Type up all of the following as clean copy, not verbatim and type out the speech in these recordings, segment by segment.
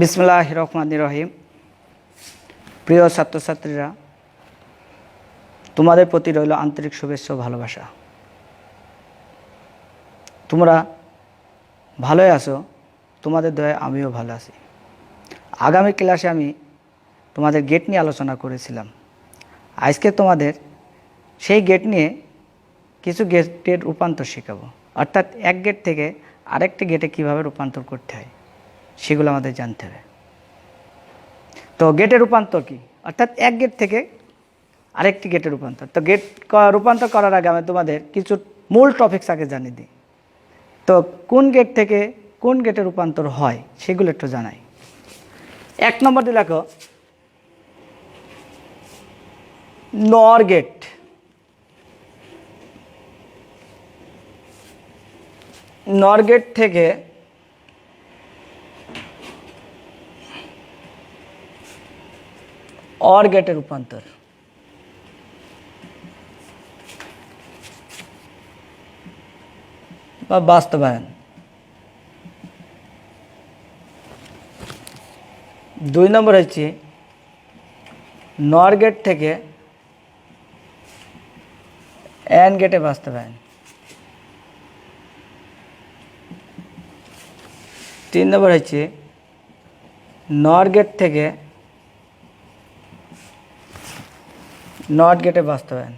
বিসমিল্লাহির রহমানির রহিম। প্রিয় ছাত্রছাত্রীরা, তোমাদের প্রতি রইল আন্তরিক শুভেচ্ছা ও ভালোবাসা। তোমরা ভালোই আছো, তোমাদের দয়ায় আমিও ভালো আছি। আগামী ক্লাসে আমি তোমাদের গেট নিয়ে আলোচনা করেছিলাম। আজকে তোমাদের সেই গেট নিয়ে কিছু গেটের রূপান্তর শেখাবো, অর্থাৎ এক গেট থেকে আরেকটি গেটে কিভাবে রূপান্তর করতে হয় সেগুলো আমাদের জানতে হবে। তো গেটের রূপান্তর কি, অর্থাৎ এক গেট থেকে আরেকটি গেটের রূপান্তর। তো গেট রূপান্তর করার আগে আমি তোমাদের কিছু মূল টপিকস আগে জানিয়ে দিই। তো কোন গেট থেকে কোন গেটে রূপান্তর হয় সেগুলো একটু জানাই। 1 নম্বর দিয়ে লেখো নর গেট। নর গেট থেকে অর গেটে রূপান্তর। বা বাস্তবায়ন। 2 নম্বর হচ্ছে নর গেট থেকে অ্যান্ড গেটে বাস্তবায়ন। 3 নম্বর হচ্ছে নর গেট থেকে নট গেটে বাস্তবায়ন।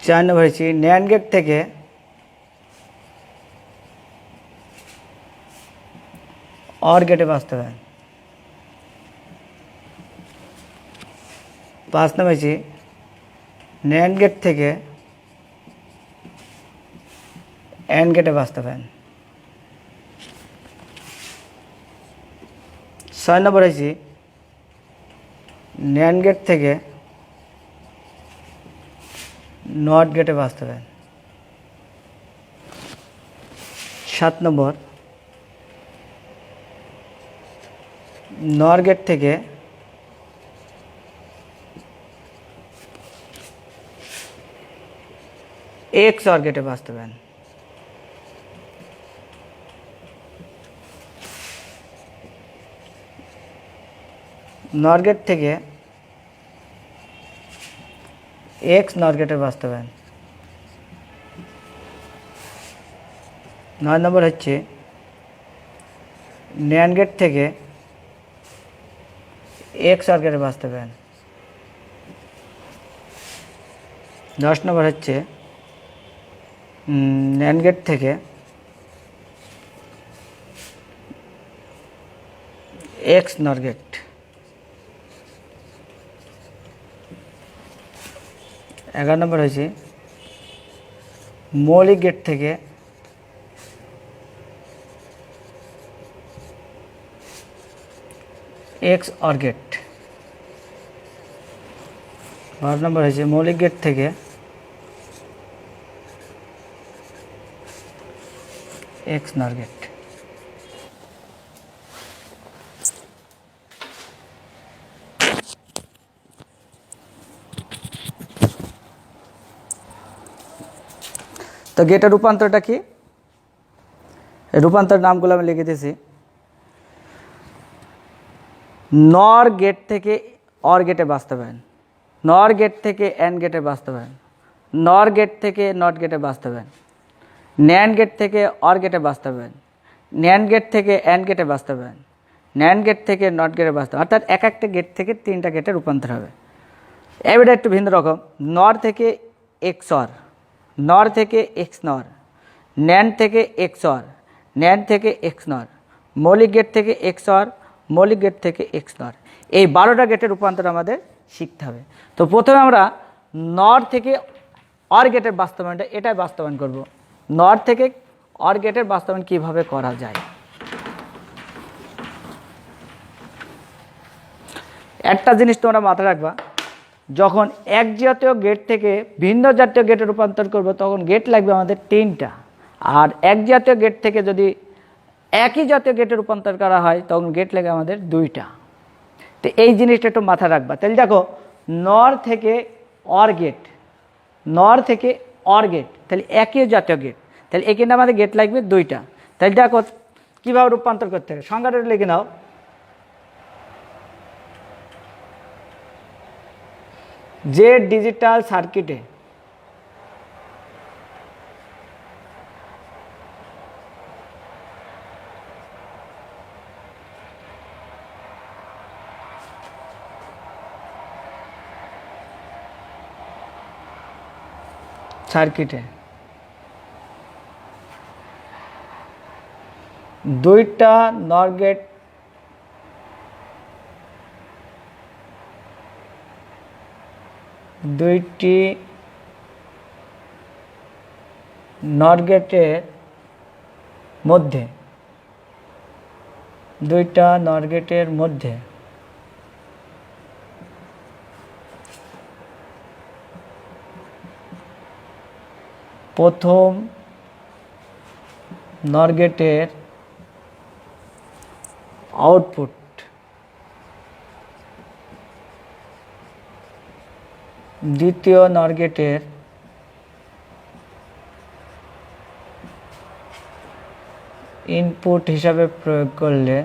4 নম্বর হচ্ছে ন্যান্ড গেট থেকে অর গেটে বাস্তবায়ন। 5 নম্বর হচ্ছে ন্যান্ড গেট থেকে অ্যান্ড গেটে বাস্তবায়ন। 6 নম্বর হচ্ছে ন্যান্ড গেট থেকে নট গেটে বাস্তবায়ন। 7 নম্বর নর গেট থেকে এক্স অর গেটে বাস্তবায়ন। 9 গেট থেকে এক্স নর গেটের বাস্তবায়ন। 9 নম্বর হচ্ছে ন্যান্ড গেট থেকে এক্স অর গেটের বাস্তবায়ন। 10 নম্বর হচ্ছে ন্যান্ড গেট থেকে এক্স নর গেট। 11 নম্বর হয়েছে মৌলিক গেট থেকে এক্স অর গেট। 12 নম্বর হয়েছে মৌলিক গেট থেকে এক্স নর গেট। তো গেটের রূপান্তরটা কি, রূপান্তর নামগুলো আমি লিখে দিয়েছি। নর গেট থেকে অর গেটে বাস্তবায়ন, নর গেট থেকে অ্যান্ড গেটে বাস্তবায়ন, নর গেট থেকে নট গেটে বাস্তবায়ন, ন্যান্ড গেট থেকে অর গেটে বাস্তবায়ন, ন্যান্ড গেট থেকে অ্যান্ড গেটে বাস্তবায়ন, ন্যান্ড গেট থেকে নট গেটে বাস্তবায়ন। অর্থাৎ এক একটা গেট থেকে 3টা গেটে রূপান্তর হবে। এবারে একটু ভিন্ন রকম, নর থেকে এক্স অর, নর থেকে এক্স নর, ন্যান্ড থেকে এক্স অর, ন্যান্ড থেকে এক্স নর, মৌলিক গেট থেকে এক্স অর, মৌলিক গেট থেকে এক্স নর। এই 12টা গেটের রূপান্তর আমাদের শিখতে হবে। তো প্রথমে আমরা নর থেকে অর গেটের বাস্তবায়নটা এটাই বাস্তবায়ন করব। নর থেকে অর গেটের বাস্তবায়ন কিভাবে করা যায়। একটা জিনিস তোমরা মাথায় রাখবা, যখন এক জাতীয় গেট থেকে ভিন্ন জাতীয় গেটে রূপান্তর করব তখন গেট লাগবে আমাদের 3টা, আর এক জাতীয় গেট থেকে যদি একই জাতীয় গেটে রূপান্তর করা হয় তখন গেট লাগে আমাদের 2টা। তো এই জিনিসটা একটু মাথায় রাখবা। তাহলে দেখো নর থেকে অর গেট, নর থেকে অর গেট, তাহলে একই জাতীয় গেট। তাহলে এখানে আমাদের গেট লাগবে দুইটা। তাহলে দেখো কীভাবে রূপান্তর করতে হবে, সংখ্যাটা লিখে নাও। যে ডিজিটাল সার্কিটে দুইটা নর গেট দুইটি নর গেটের মধ্যে প্রথম নর গেটের আউটপুট দ্বিতীয় নর গেটের ইনপুট হিসাবে প্রয়োগ করলে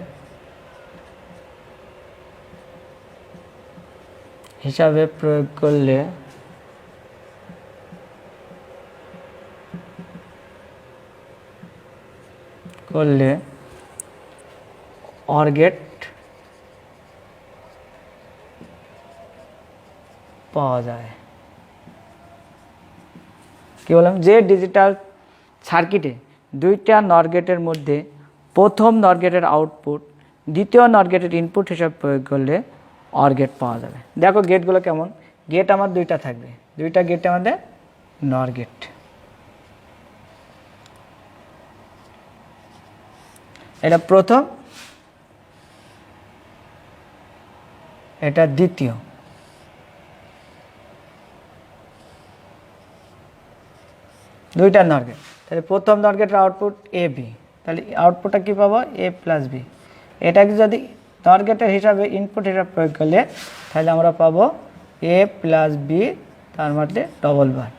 অর গেট পাওয়া যায়। কি বললাম, যে ডিজিটাল সার্কিটে দুইটা নর গেটের মধ্যে প্রথম নর গেটের আউটপুট দ্বিতীয় নর গেটের ইনপুট হিসাবে প্রয়োগ করলে অর গেট পাওয়া যাবে। দেখো গেটগুলো কেমন, গেট আমার দুইটা থাকবে, দুইটা গেট আমাদের নর গেট। এটা প্রথম, এটা দ্বিতীয়। দুইটা নর গেট, তাহলে প্রথম নর গেটের আউটপুট এ বি, তাহলে আউটপুটটা কী পাবো, এ প্লাস বি। এটাকে যদি নর গেটের হিসাবে ইনপুট হিসাবে প্রয়োগ করলে তাহলে আমরা পাবো এ প্লাস বি, তার মধ্যে ডবল বার,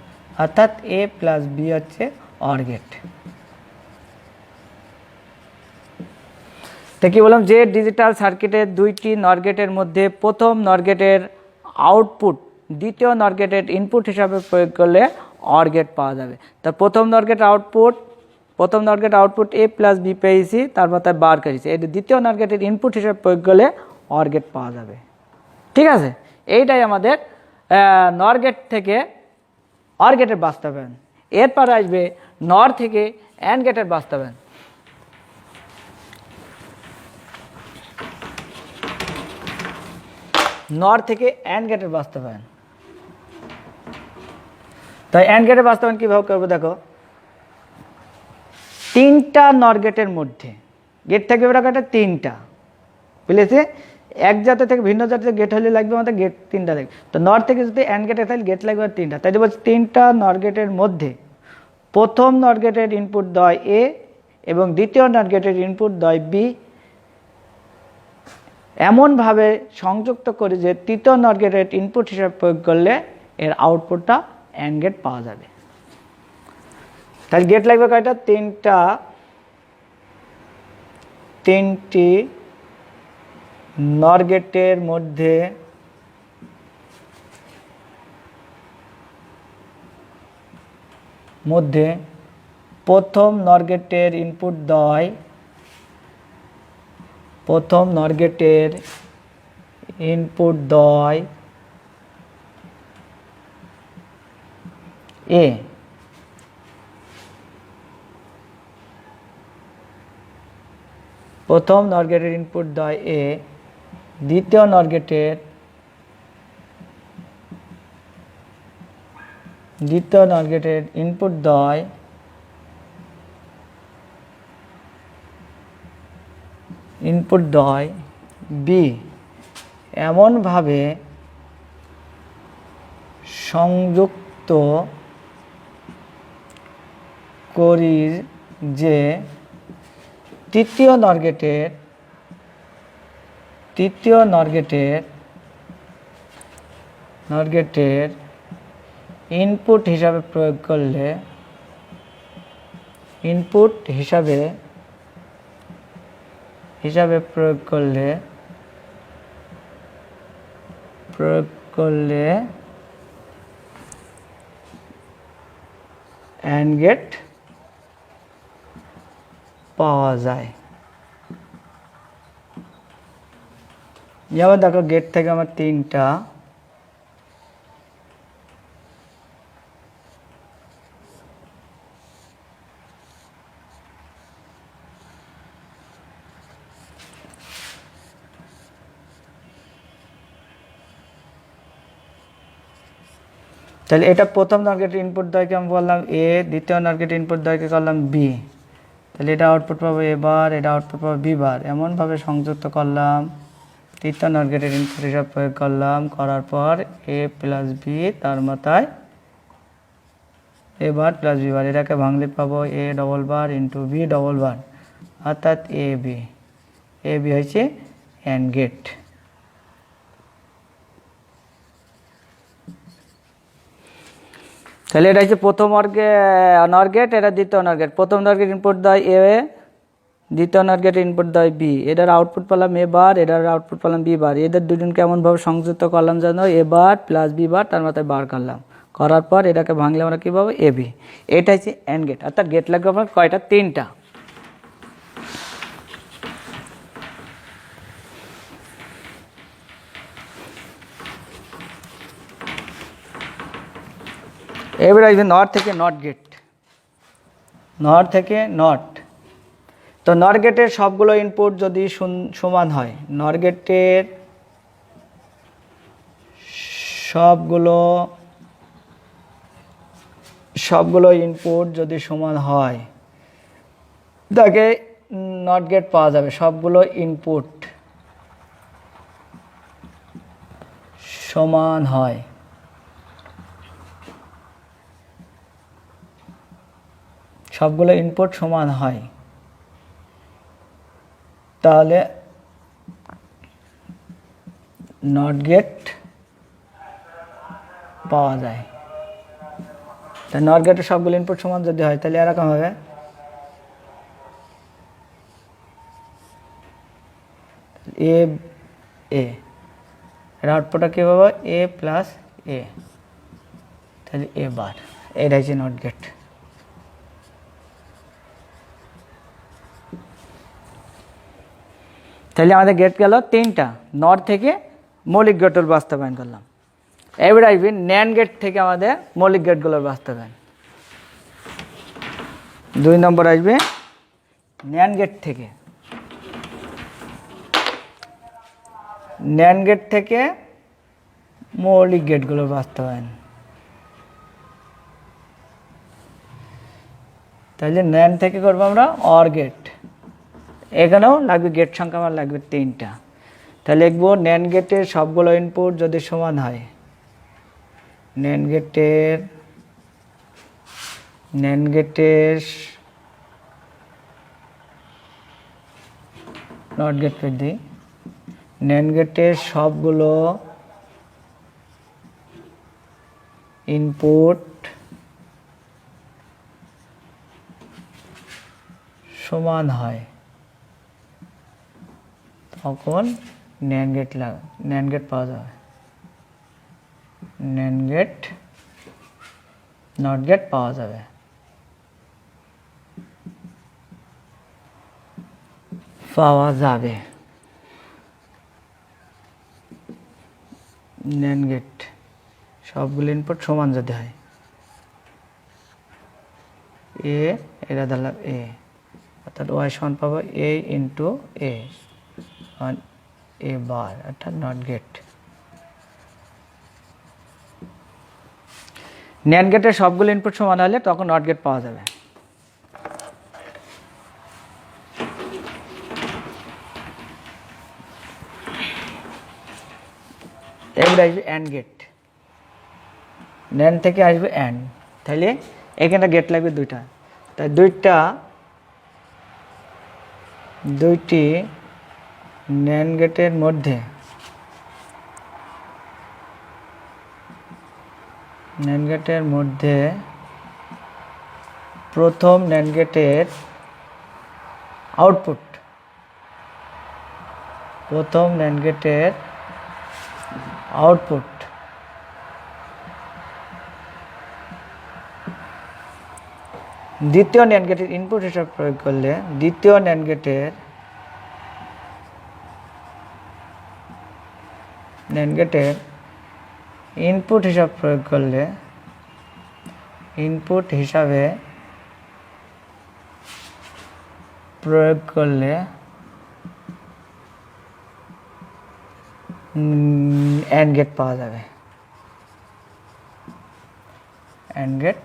অর্থাৎ এ প্লাস বি হচ্ছে অর গেট। তো কি বললাম, যে ডিজিটাল সার্কিটের দুইটি নর গেটের মধ্যে প্রথম নর গেটের আউটপুট দ্বিতীয় নর গেটের ইনপুট হিসাবে প্রয়োগ করলে অর গেট পাওয়া যাবে। তা প্রথম নর গেটের আউটপুট এ প্লাস বি পেয়েছি, তারপর তার বার করেছি, এই দ্বিতীয় নর গেটের ইনপুট হিসাবে প্রয়োগ করলে অর গেট পাওয়া যাবে। ঠিক আছে, এইটাই আমাদের নর গেট থেকে অর গেটের বাস্তবায়ন। এরপর আসবে নর থেকে অ্যান্ড গেটের বাস্তবায়ন। নর থেকে অ্যান্ড গেটের বাস্তবায়ন। তাই অ্যান্ড গেটের বাস্তবায়ন কীভাবে করবো, দেখো তিনটা নর গেটের মধ্যে গেট থাকবে এটা তিনটা, বুঝেছে, এক জাতি থেকে ভিন্ন জাতিতে গেট হলে লাগবে আমাদের গেট তিনটা লাগবে। তো নর থেকে যদি অ্যান্ড গেটে তাহলে গেট লাগবে তিনটা, তাই বলছি তিনটা নর গেটের মধ্যে প্রথম নর গেটের ইনপুট দেয় এ এবং দ্বিতীয় নর গেটের ইনপুট দেয় বি, এমনভাবে সংযুক্ত করে যে তৃতীয় নর গেটের ইনপুট হিসাবে প্রয়োগ করলে এর আউটপুটটা অ্যান্ড গেট পাওয়া যাবে। তাহলে গেট লাগবে কয়টা, তিনটি নর গেটের মধ্যে প্রথম নর গেটের ইনপুট দেয় এ, প্রথম নর গেটের ইনপুট দেয় এ, দ্বিতীয় নর গেটের ইনপুট দেয় বি, এমনভাবে সংযুক্ত করি যে তৃতীয় নর গেটের ইনপুট হিসাবে প্রয়োগ করলে ইনপুট হিসাবে প্রয়োগ করলে অ্যান্ড গেট পাওয়া যায়। যেমন দেখো গেট থেকে আমার 3টা, তাহলে এটা প্রথম নট গেটের ইনপুট দ্বয়কে আমি বললাম এ, দ্বিতীয় নট গেটের ইনপুট দ্বয়কে করলাম বি, তাহলে এটা আউটপুট পাবো এ বার, এটা আউটপুট পাবো বি বার, এমনভাবে সংযুক্ত করলাম। তৃতীয় নট গেটের ইনপুট হিসাব প্রয়োগ করলাম, করার পর এ প্লাস বি তার মাথায় এ বার প্লাস বি বার, এটাকে ভাঙলে পাবো A double bar into B double bar, অর্থাৎ এ বি হয়েছে অ্যান্ড গেট। তাহলে এটা হচ্ছে প্রথম নর গেট, এটা দ্বিতীয় নর গেট। প্রথম নর গেট ইনপুট দেয় এ, দ্বিতীয় নর গেট ইনপুট দেয় বি, এটার আউটপুট পেলাম এ বার, এটার আউটপুট পেলাম বি বার, এদের দুজনকে এমনভাবে সংযুক্ত করলাম যেন এ বার প্লাস বি বার তার মাথায় বার করলাম, করার পর এটাকে ভাঙলে আমরা কী পাবো এ বি। এটা হচ্ছে অ্যান্ড গেট, অর্থাৎ গেট লাগবে আমার কয়টা? 3টা। এবার আসবে নট থেকে নট গেট। নট থেকে নট, তো নট গেটের সবগুলো ইনপুট যদি সমান হয়, নট গেটের সবগুলো ইনপুট যদি সমান হয় তাকে নট গেট পাওয়া যাবে। সবগুলো ইনপুট সমান হয়, সবগুলো ইনপুট সমান হয়, তাহলে নট গেট পাওয়া যায়। তা নট গেটের সবগুলো ইনপুট সমান যদি হয় তাহলে এরকম হবে এ এর আউটপুটটা কী পাবো এ প্লাস এ, তাহলে এ বার, এটা হচ্ছে নট গেট। তাহলে আমাদের গেট গেল 3টা, নট থেকে মৌলিক গেটগুলো বাস্তবায়ন করলাম। এবার আসবে ন্যান্ড গেট থেকে আমাদের মৌলিক গেটগুলোর বাস্তবায়ন। 2 নম্বর আসবে ন্যান্ড গেট থেকে। ন্যান্ড গেট থেকে মৌলিক গেটগুলোর বাস্তবায়ন। তাহলে ন্যান্ড থেকে করবো আমরা অর গেট, এখানেও লাগবে গেট সংখ্যা আমার লাগবে 3টা। তাহলে লিখবো ন্যান্ড গেটের সবগুলো ইনপুট যদি সমান হয়, ন্যান্ড গেটের নট গেট করে দিই, ন্যান্ড গেটের সবগুলো ইনপুট সমান হয়, তখন ন্যান্ড গেট পাওয়া যাবে। ন্যান্ড গেট নট গেট পাওয়া যাবে। ন্যান্ড গেট সবগুলো ইনপুট সমান যদি হয়, এ এটা দিলাম এ, অর্থাৎ ওয়াই সমান পাবো এ ইন্টু এ, এ বার, অর্থাৎ নট গেট। ন্যান্ড গেটের সবগুলো ইনপুট সমান হলে তখন নট গেট পাওয়া যাবে। এবার আসবে অ্যান্ড গেট। ন্যান্ড থেকে আসবে অ্যান্ড, তাহলে এখানে গেট লাগবে 2টা, তাই 2টি ন্যান্ড গেটের মধ্যে প্রথম ন্যান্ড গেটের আউটপুট, প্রথম ন্যান্ড গেটের আউটপুট দ্বিতীয় ন্যান্ড গেটের ইনপুট হিসাবে প্রয়োগ করলে, দ্বিতীয় ন্যান্ড গেটের ইনপুট হিসাবে প্রয়োগ করলে, ইনপুট হিসাবে প্রয়োগ করলে অ্যান্ড গেট পাওয়া যাবে, অ্যান্ড গেট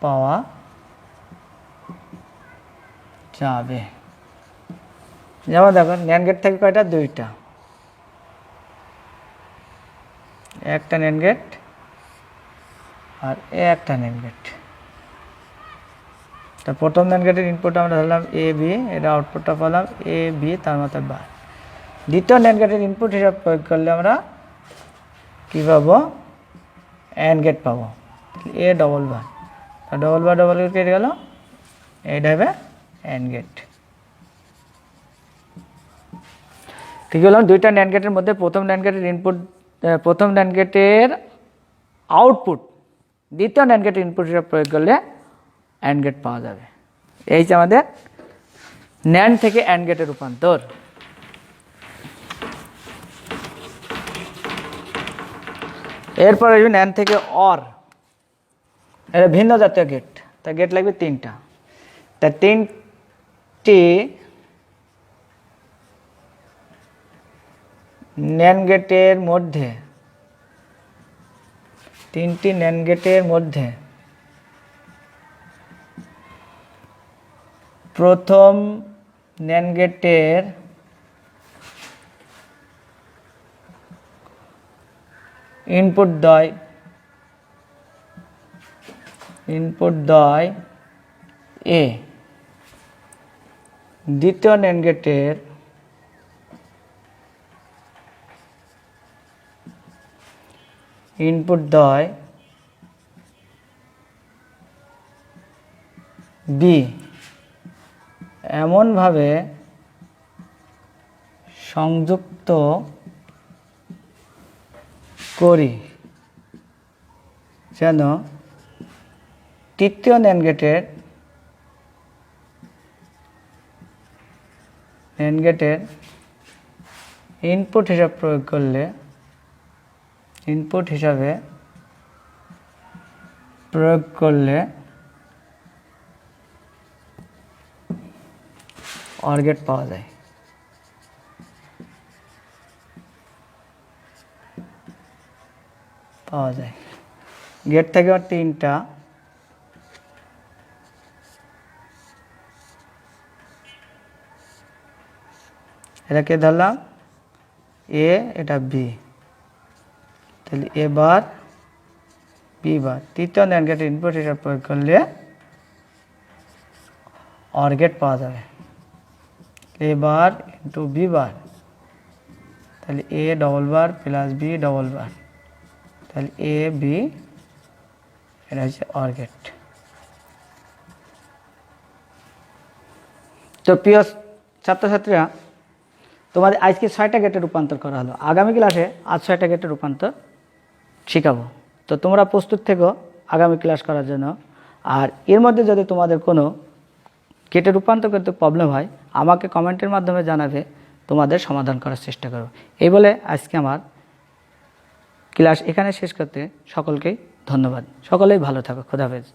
পাওয়া যাবে। যেমন দেখো ন্যান্ড গেট থেকে কয়টা, দুইটা, একটা ন্যান্ড গেট আর একটা ন্যান্ড গেট। তা প্রথম ন্যান্ড গেটের ইনপুট আমরা ধরলাম এ বি, এটা আউটপুটটা পেলাম এ বি, তার মতো বার। দ্বিতীয় ন্যান্ড গেটের ইনপুট হিসাবে প্রয়োগ করলে আমরা কী পাবো, অ্যান্ড গেট পাবো, A double bar, double bar double gate কেটে গেল, এইটা হবে অ্যান্ড গেট। ঠিক বললাম, দুইটা ন্যান্ড গেটের মধ্যে প্রথম ন্যান্ড গেটের ইনপুট, প্রথম ন্যান্ড গেটের আউটপুট দ্বিতীয় ন্যান্ড গেটের ইনপুট হিসাবে প্রয়োগ করলে অ্যান্ড গেট পাওয়া যাবে। এই যে আমাদের ন্যান্ড থেকে অ্যান্ড গেটের রূপান্তর। এরপর আসবে ন্যান্ড থেকে অর, এটা ভিন্ন জাতীয় গেট, তা গেট লাগবে তিনটা। তা তিনটি ন্যান্ড গেটের মধ্যে, তিনটি ন্যান্ড গেটের মধ্যে প্রথম ন্যান্ড গেটের ইনপুট দ্বয়, এ, দ্বিতীয় ন্যান্ড গেটের ইনপুট দ্বয় বি, এমনভাবে সংযুক্ত করি যেন তৃতীয় ন্যান্ড গেটের ইনপুট হিসাবে প্রয়োগ করলে, ইনপুট হিসাবে প্রয়োগ করলে অর গেট পাওয়া যায়। গেট থেকে তিনটা, এটাকে ধরলাম এ, এটা বি, তাহলে এ বার বি বার, তৃতীয় ন্যান্ড গেটের ইনপুট হিসাবে প্রয়োগ করলে অর গেট পাওয়া যাবে। এ বার ইন্টু বি বার, তাহলে A double bar plus B double bar, তাহলে এ বি, এটা হচ্ছে অর গেট। তো প্রিয় ছাত্রছাত্রীরা, তোমাদের আজকে 6টা গেটের রূপান্তর করা হলো। আগামী ক্লাসে আজ 6টা গেটের রূপান্তর শেখাবো। তো তোমরা প্রস্তুত থেকো আগামী ক্লাস করার জন্য। আর এর মধ্যে যদি তোমাদের কোনো গেটের রূপান্তর করতে প্রবলেম হয়, আমাকে কমেন্টের মাধ্যমে জানাবে, তোমাদের সমাধান করার চেষ্টা করব। এই বলে আজকে আমার ক্লাস এখানে শেষ করতে সকলকেই ধন্যবাদ। সকলেই ভালো থাকো। খোদা হাফেজ।